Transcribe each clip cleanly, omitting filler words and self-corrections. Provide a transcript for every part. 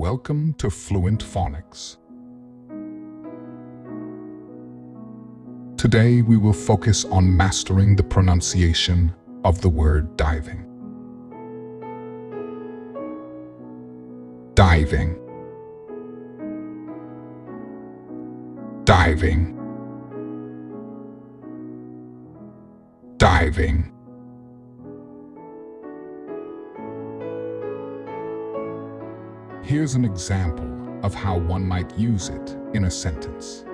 Welcome to Fluent Phonics. Today we will focus on mastering the pronunciation of the word diving. Diving. Diving. Diving. Here's an example of how one might use it in a sentence.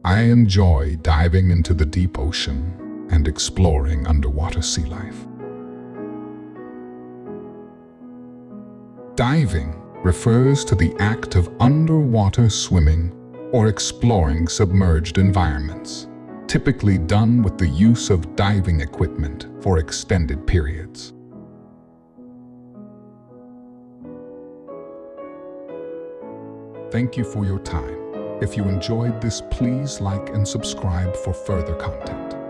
I enjoy diving into the deep ocean and exploring underwater sea life. Diving refers to the act of underwater swimming or exploring submerged environments, typically done with the use of diving equipment for extended periods. Thank you for your time. If you enjoyed this, please like and subscribe for further content.